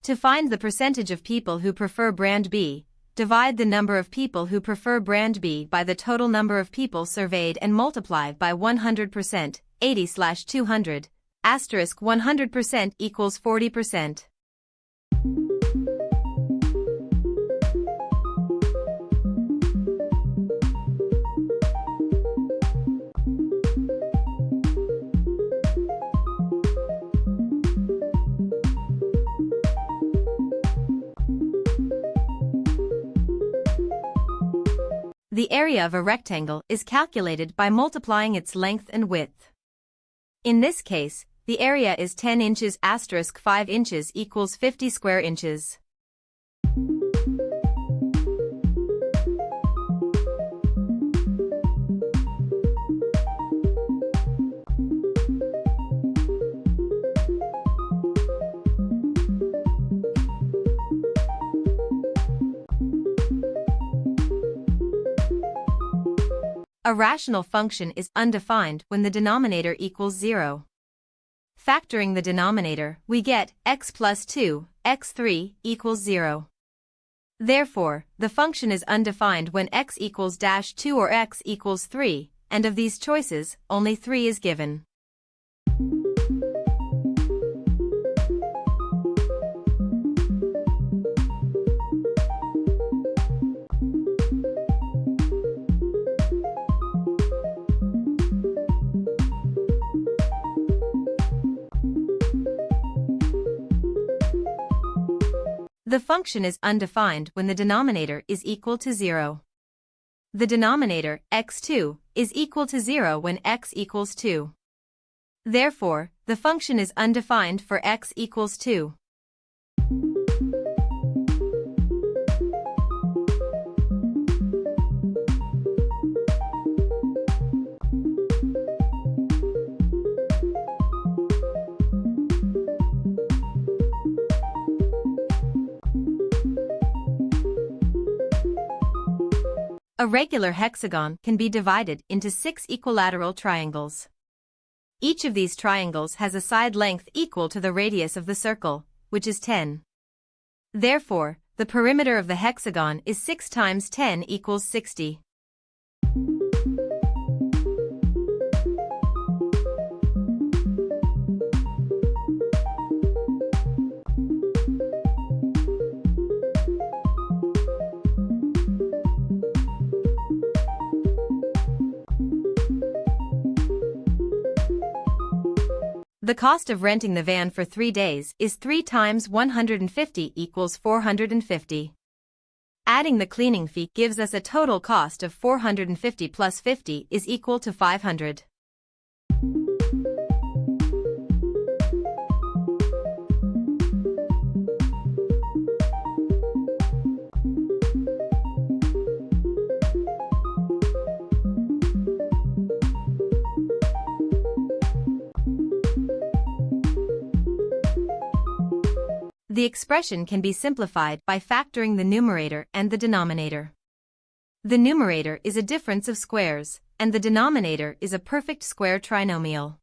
To find the percentage of people who prefer brand B, divide the number of people who prefer brand B by the total number of people surveyed and multiply by 100%, 80/200, asterisk 100% equals 40%. The area of a rectangle is calculated by multiplying its length and width. In this case, the area is 10 inches asterisk 5 inches equals 50 square inches. A rational function is undefined when the denominator equals 0. Factoring the denominator, we get x plus 2, x3 equals 0. Therefore, the function is undefined when x equals -2 or x equals 3, and of these choices, only 3 is given. The function is undefined when the denominator is equal to 0. The denominator, x2, is equal to 0 when x equals 2. Therefore, the function is undefined for x equals 2. A regular hexagon can be divided into 6 equilateral triangles. Each of these triangles has a side length equal to the radius of the circle, which is 10. Therefore, the perimeter of the hexagon is 6 times 10 equals 60. The cost of renting the van for 3 days is 3 times 150 equals 450. Adding the cleaning fee gives us a total cost of 450 plus 50 is equal to 500. The expression can be simplified by factoring the numerator and the denominator. The numerator is a difference of squares, and the denominator is a perfect square trinomial.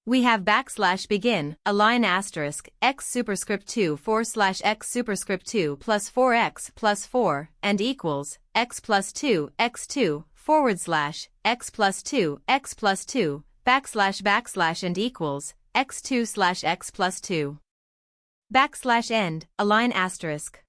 We have \begin, a line asterisk, x superscript 2 /x superscript 2 plus 4x plus 4, and equals, x plus 2, x2, / x plus 2, x plus 2, \, and equals, x2 / x plus 2. \end, a line asterisk.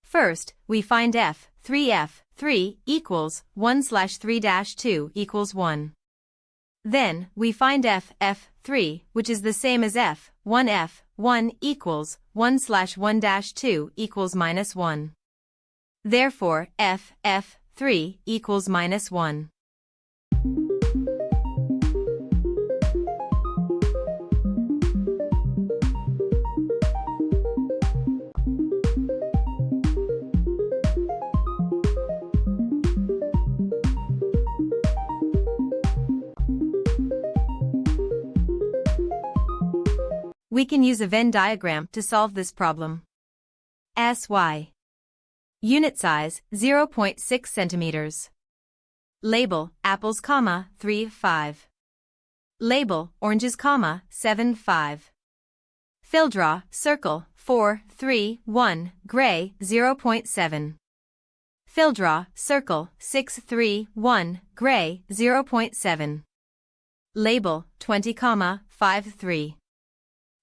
First, we find f, 3f, 3 equals 1/3-2 equals 1. Then, we find f3, which is the same as f, 1f, 1 equals 1/1-2 equals -1. Therefore, f3 equals -1. We can use a Venn diagram to solve this problem. SY. Unit size, 0.6 centimeters. Label, apples, 3, 5. Label, oranges, 7, 5. Fill draw, circle, 4, 3, 1, gray, 0.7. Fill draw, circle, 6, 3, 1, gray, 0.7. Label, 20, 5, 3.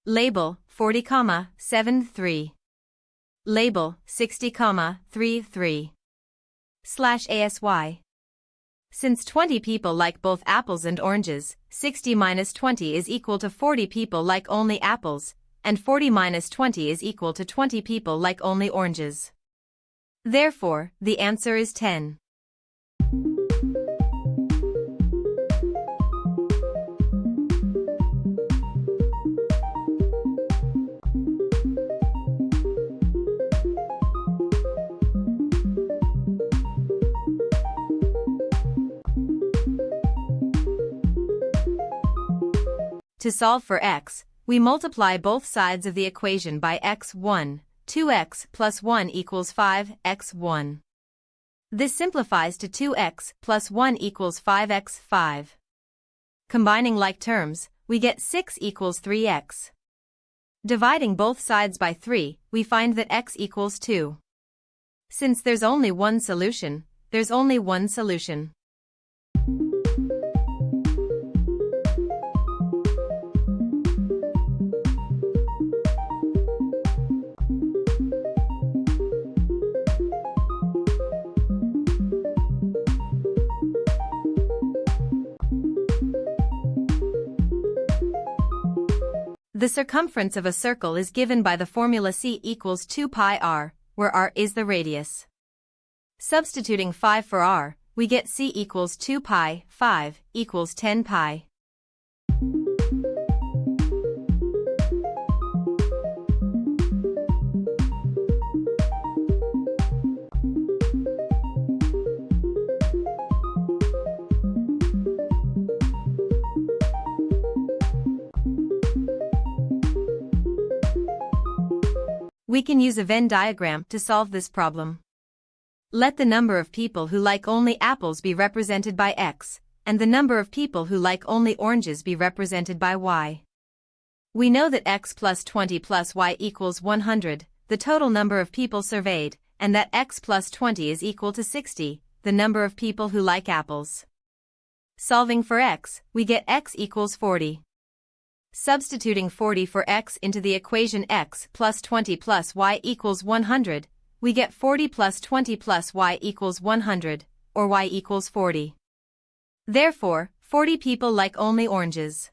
Label, 40, 7, 3. Label, 60, 3, 3. /ASY. Since 20 people like both apples and oranges, 60 minus 20 is equal to 40 people like only apples, and 40 minus 20 is equal to 20 people like only oranges. Therefore, the answer is 10. To solve for x, we multiply both sides of the equation by x1, 2x plus 1 equals 5x1. This simplifies to 2x plus 1 equals 5x, 5. Combining like terms, we get 6 equals 3x. Dividing both sides by 3, we find that x equals 2. Since there's only one solution, there's only one solution. The circumference of a circle is given by the formula c equals 2 pi r, where r is the radius. Substituting 5 for r, we get c equals 2 pi, 5, equals 10 pi. We can use a Venn diagram to solve this problem. Let the number of people who like only apples be represented by x, and the number of people who like only oranges be represented by y. We know that x plus 20 plus y equals 100, the total number of people surveyed, and that x plus 20 is equal to 60, the number of people who like apples. Solving for x, we get x equals 40. Substituting 40 for x into the equation x plus 20 plus y equals 100, we get 40 plus 20 plus y equals 100, or y equals 40. Therefore, 40 people like only oranges.